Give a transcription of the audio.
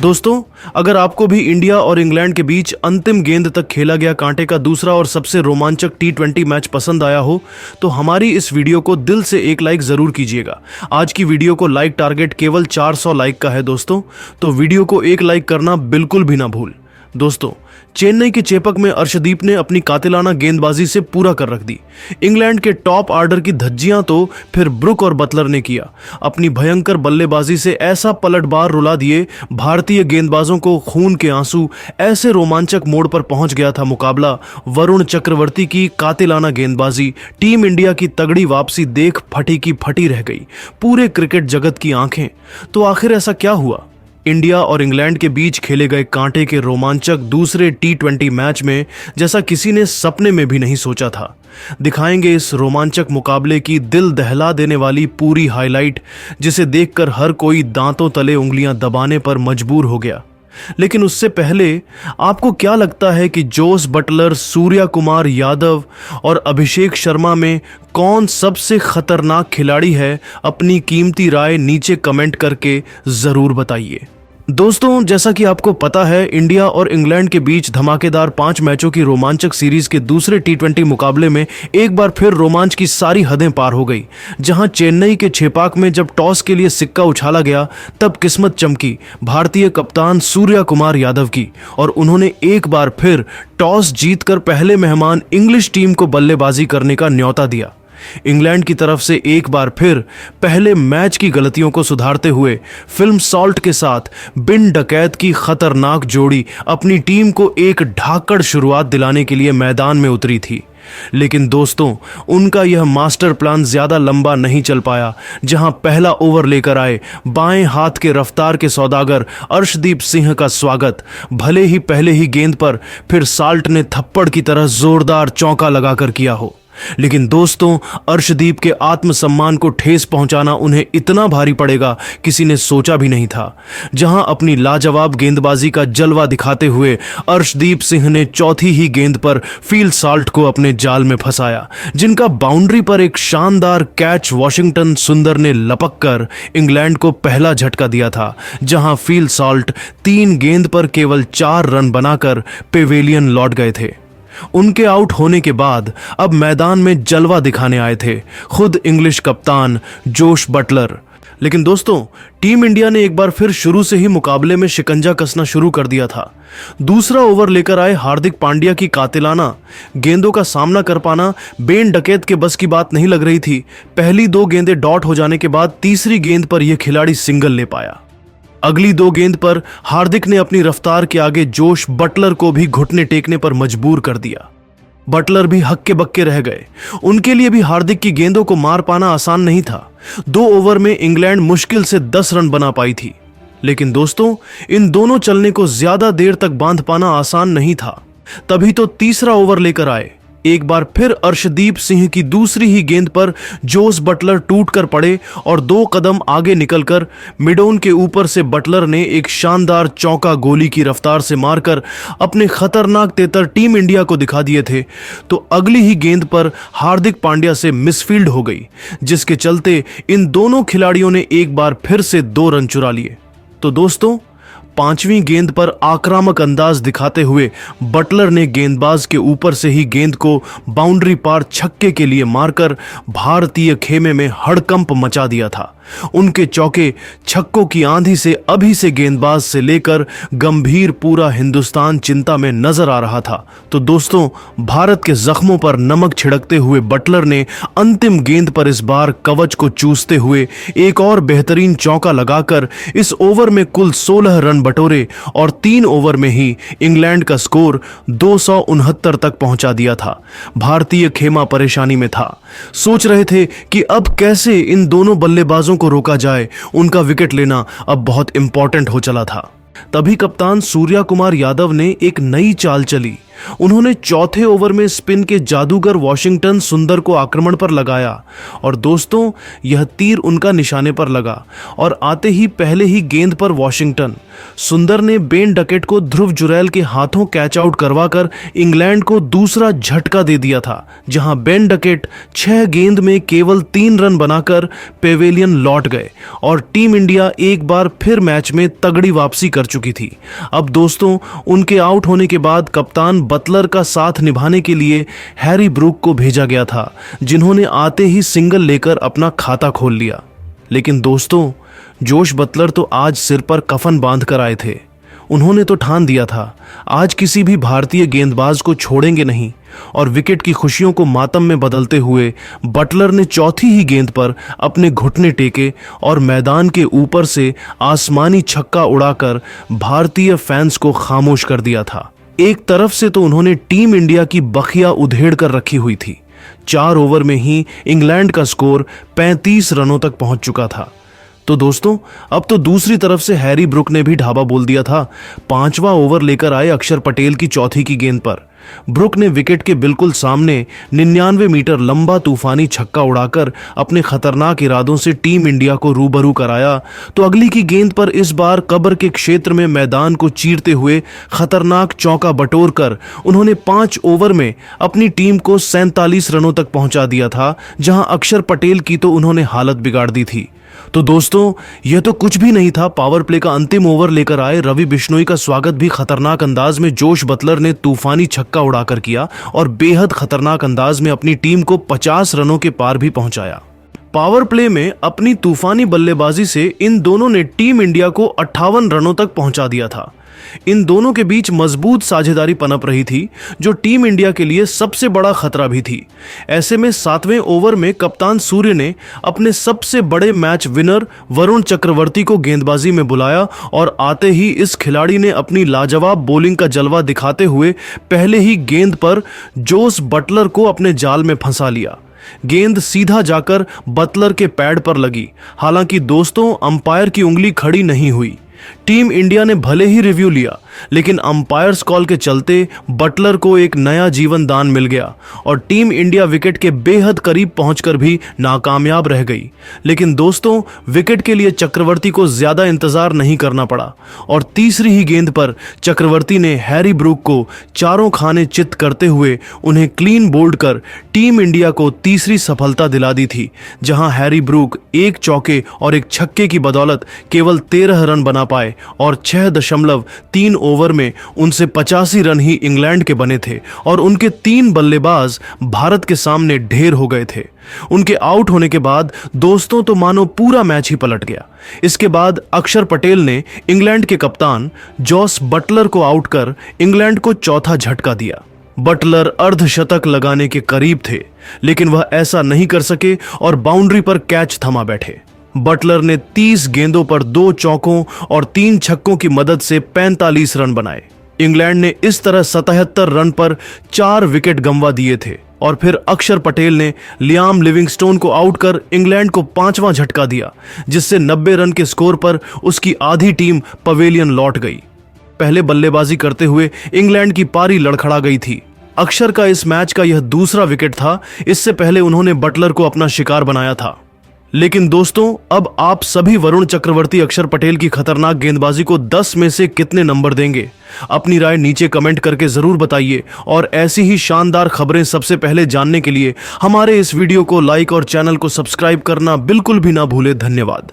दोस्तों, अगर आपको भी इंडिया और इंग्लैंड के बीच अंतिम गेंद तक खेला गया कांटे का दूसरा और सबसे रोमांचक T20 मैच पसंद आया हो तो हमारी इस वीडियो को दिल से एक लाइक जरूर कीजिएगा। आज की वीडियो को लाइक टारगेट केवल 400 लाइक का है दोस्तों, तो वीडियो को एक लाइक करना बिल्कुल भी ना भूल। दोस्तों, चेन्नई के चेपक में अर्शदीप ने अपनी कातिलाना गेंदबाजी से पूरा कर रख दी। इंग्लैंड के टॉप ऑर्डर की धज्जियां तो फिर ब्रुक और बटलर ने किया। अपनी भयंकर बल्लेबाजी से ऐसा पलटवार रुला दिए, भारतीय गेंदबाजों को खून के आंसू। ऐसे रोमांचक मोड़ पर पहुंच गया था मुकाबला। वरुण चक्रवर्ती की कातिलाना गेंदबाजी, टीम इंडिया की तगड़ी वापसी देख फटी की फटी रह गई पूरे क्रिकेट जगत की आंखें। तो आखिर ऐसा क्या हुआ? इंडिया और इंग्लैंड के बीच खेले गए कांटे के रोमांचक दूसरे T20 मैच में जैसा किसी ने सपने में भी नहीं सोचा था। दिखाएंगे इस रोमांचक मुकाबले की दिल दहला देने वाली पूरी हाईलाइट, जिसे देखकर हर कोई दांतों तले उंगलियां दबाने पर मजबूर हो गया। लेकिन उससे पहले आपको क्या लगता है कि जोस बटलर, सूर्या कुमार यादव और अभिषेक शर्मा में कौन सबसे खतरनाक खिलाड़ी है? अपनी कीमती राय नीचे कमेंट करके जरूर बताइए। दोस्तों, जैसा कि आपको पता है, इंडिया और इंग्लैंड के बीच धमाकेदार 5 मैचों की रोमांचक सीरीज के दूसरे T20 मुकाबले में एक बार फिर रोमांच की सारी हदें पार हो गई। जहां चेन्नई के छेपाक में जब टॉस के लिए सिक्का उछाला गया, तब किस्मत चमकी भारतीय कप्तान सूर्या कुमार यादव की, और उन्होंने एक बार फिर टॉस जीतकर पहले मेहमान इंग्लिश टीम को बल्लेबाजी करने का न्योता दिया। इंग्लैंड की तरफ से एक बार फिर पहले मैच की गलतियों को सुधारते हुए फिल्म सॉल्ट के साथ बिन डकैत की खतरनाक जोड़ी अपनी टीम को एक ढाकड़ शुरुआत दिलाने के लिए मैदान में उतरी थी। लेकिन दोस्तों, उनका यह मास्टर प्लान ज्यादा लंबा नहीं चल पाया। जहां पहला ओवर लेकर आए बाएं हाथ के रफ्तार के सौदागर अर्शदीप सिंह का स्वागत भले ही पहले ही गेंद पर फिर साल्ट ने थप्पड़ की तरह जोरदार चौका लगाकर किया हो, लेकिन दोस्तों, अर्शदीप के आत्मसम्मान को ठेस पहुंचाना उन्हें इतना भारी पड़ेगा किसी ने सोचा भी नहीं था। जहां अपनी लाजवाब गेंदबाजी का जलवा दिखाते हुए अर्शदीप सिंह ने चौथी ही गेंद पर फील साल्ट को अपने जाल में फंसाया, जिनका बाउंड्री पर एक शानदार कैच वॉशिंगटन सुंदर ने लपक कर इंग्लैंड को पहला झटका दिया था। जहां फील साल्ट 3 गेंद पर केवल 4 रन बनाकर पेवेलियन लौट गए थे। उनके आउट होने के बाद अब मैदान में जलवा दिखाने आए थे खुद इंग्लिश कप्तान जोश बटलर। लेकिन दोस्तों, टीम इंडिया ने एक बार फिर शुरू से ही मुकाबले में शिकंजा कसना शुरू कर दिया था। दूसरा ओवर लेकर आए हार्दिक पांड्या की कातिलाना गेंदों का सामना कर पाना बेन डकैत के बस की बात नहीं लग रही थी। पहली 2 गेंदें डॉट हो जाने के बाद तीसरी गेंद पर यह खिलाड़ी सिंगल ले पाया। अगली 2 गेंद पर हार्दिक ने अपनी रफ्तार के आगे जोश बटलर को भी घुटने टेकने पर मजबूर कर दिया। बटलर भी हक्के बक्के रह गए। उनके लिए भी हार्दिक की गेंदों को मार पाना आसान नहीं था। 2 ओवर में इंग्लैंड मुश्किल से 10 रन बना पाई थी। लेकिन दोस्तों, इन दोनों चलने को ज्यादा देर तक बांध पाना आसान नहीं था। तभी तो तीसरा ओवर लेकर आए। एक बार फिर अर्शदीप सिंह की दूसरी ही गेंद पर जोस बटलर टूट कर पड़े और 2 कदम आगे निकलकर मिडोन के ऊपर से बटलर ने एक शानदार चौका गोली की रफ्तार से मारकर अपने खतरनाक तेतर टीम इंडिया को दिखा दिए थे। तो अगली ही गेंद पर हार्दिक पांड्या से मिसफील्ड हो गई, जिसके चलते इन दोनों खिलाड़ियों ने एक बार फिर से 2 रन चुरा लिए। तो दोस्तों, 5वीं गेंद पर आक्रामक अंदाज दिखाते हुए बटलर ने गेंदबाज के ऊपर से ही गेंद को बाउंड्री पार छक्के के लिए मारकर भारतीय खेमे में हड़कंप मचा दिया था। उनके चौके छक्कों की आंधी से अभी से गेंदबाज से लेकर गंभीर पूरा हिंदुस्तान चिंता में नजर आ रहा था। तो दोस्तों, भारत के जख्मों पर नमक छिड़कते हुए बटलर ने अंतिम गेंद पर इस बार कवच को चूसते हुए एक और बेहतरीन चौका लगाकर इस ओवर में कुल 16 रन बटोरे और 3 ओवर में ही इंग्लैंड का स्कोर 269 तक पहुंचा दिया था। भारतीय खेमा परेशानी में था। सोच रहे थे कि अब कैसे इन दोनों बल्लेबाजों को रोका जाए। उनका विकेट लेना अब बहुत इंपॉर्टेंट हो चला था। तभी कप्तान सूर्या कुमार यादव ने एक नई चाल चली। उन्होंने चौथे ओवर में स्पिन के जादूगर वॉशिंगटन सुंदर को आक्रमण पर लगाया और दोस्तों, यह तीर उनका निशाने पर लगा और आते ही पहले ही गेंद पर वॉशिंगटन सुंदर ने बेन डकेट को ध्रुव जुरैल के हाथों कैच आउट करवाकर इंग्लैंड को दूसरा झटका दे दिया था, जहां बेन डकेट 6 गेंद में केवल 3 रन बनाकर पेवेलियन लौट गए और टीम इंडिया एक बार फिर मैच में तगड़ी वापसी कर चुकी थी। अब दोस्तों, उनके आउट होने के बाद कप्तान बटलर का साथ निभाने के लिए हैरी ब्रूक को भेजा गया था, जिन्होंने आते ही सिंगल लेकर अपना खाता खोल लिया। लेकिन दोस्तों, जोश बटलर तो आज सिर पर कफन बांध कर आए थे। उन्होंने तो ठान दिया था आज किसी भी भारतीय गेंदबाज को छोड़ेंगे नहीं, और विकेट की खुशियों को मातम में बदलते हुए बटलर ने चौथी ही गेंद पर अपने घुटने टेके और मैदान के ऊपर से आसमानी छक्का उड़ाकर भारतीय फैंस को खामोश कर दिया था। एक तरफ से तो उन्होंने टीम इंडिया की बखिया उधेड़ कर रखी हुई थी। 4 ओवर में ही इंग्लैंड का स्कोर 35 रनों तक पहुंच चुका था। तो दोस्तों, अब तो दूसरी तरफ से हैरी ब्रूक ने भी ढाबा बोल दिया था। 5वां ओवर लेकर आए अक्षर पटेल की चौथी की गेंद पर ब्रूक ने विकेट के बिल्कुल सामने 99 मीटर लंबा तूफानी छक्का उड़ाकर अपने खतरनाक इरादों से टीम इंडिया को रूबरू कराया। तो अगली की गेंद पर इस बार कब्र के क्षेत्र में मैदान को चीरते हुए खतरनाक चौका बटोरकर उन्होंने 5 ओवर में अपनी टीम को 47 रनों तक पहुंचा दिया था, जहां अक्षर पटेल की तो उन्होंने हालत बिगाड़ दी थी। तो दोस्तों, यह तो कुछ भी नहीं था। पावर प्ले का अंतिम ओवर लेकर आए रवि बिश्नोई का स्वागत भी खतरनाक अंदाज में जोश बटलर ने तूफानी छक्का उड़ाकर किया और बेहद खतरनाक अंदाज में अपनी टीम को 50 रनों के पार भी पहुंचाया। पावर प्ले में अपनी तूफानी बल्लेबाजी से इन दोनों ने टीम इंडिया को 58 रनों तक पहुंचा दिया था। इन दोनों के बीच मजबूत साझेदारी पनप रही थी, जो टीम इंडिया के लिए सबसे बड़ा खतरा भी थी। ऐसे में 7वें ओवर में कप्तान सूर्य ने अपने सबसे बड़े मैच विनर वरुण चक्रवर्ती को गेंदबाजी में बुलाया और आते ही इस खिलाड़ी ने अपनी लाजवाब बॉलिंग का जलवा दिखाते हुए पहले ही गेंद पर जोस बटलर को अपने जाल में फंसा लिया। गेंद सीधा जाकर बटलर के पैड पर लगी। हालांकि दोस्तों, अंपायर की उंगली खड़ी नहीं हुई। टीम इंडिया ने भले ही रिव्यू लिया, लेकिन अंपायर्स कॉल के चलते बटलर को एक नया जीवन दान मिल गया और टीम इंडिया विकेट के बेहद करीब पहुंचकर भी नाकामयाब रह गई। लेकिन दोस्तों, विकेट के लिए चक्रवर्ती को ज्यादा इंतजार नहीं करना पड़ा और तीसरी ही गेंद पर चक्रवर्ती ने हैरी ब्रूक को चारों खाने चित करते हुए उन्हें क्लीन बोल्ड कर टीम इंडिया को तीसरी सफलता दिला दी थी, जहां हैरी ब्रूक एक चौके और एक छक्के की बदौलत केवल 13 रन बना पाए और 6.3 ओवर में उनसे 85 रन ही इंग्लैंड के बने थे और उनके 3 बल्लेबाज भारत के सामने ढेर हो गए थे। उनके आउट होने के बाद दोस्तों, तो मानो पूरा मैच ही पलट गया। इसके बाद अक्षर पटेल ने इंग्लैंड के कप्तान जोस बटलर को आउट कर इंग्लैंड को चौथा झटका दिया। बटलर अर्धशतक लगाने के करीब थे, लेकिन वह ऐसा नहीं कर सके और बाउंड्री पर कैच थमा बैठे। बटलर ने 30 गेंदों पर 2 चौकों और 3 छक्कों की मदद से 45 रन बनाए। इंग्लैंड ने इस तरह 77 रन पर 4 विकेट गंवा दिए थे और फिर अक्षर पटेल ने लियाम लिविंगस्टोन को आउट कर इंग्लैंड को 5वां झटका दिया, जिससे 90 रन के स्कोर पर उसकी आधी टीम पवेलियन लौट गई। पहले बल्लेबाजी करते हुए इंग्लैंड की पारी लड़खड़ा गई थी। अक्षर का इस मैच का यह दूसरा विकेट था। इससे पहले उन्होंने बटलर को अपना शिकार बनाया था। लेकिन दोस्तों, अब आप सभी वरुण चक्रवर्ती अक्षर पटेल की खतरनाक गेंदबाजी को 10 में से कितने नंबर देंगे? अपनी राय नीचे कमेंट करके जरूर बताइए और ऐसी ही शानदार खबरें सबसे पहले जानने के लिए हमारे इस वीडियो को लाइक और चैनल को सब्सक्राइब करना बिल्कुल भी ना भूले। धन्यवाद।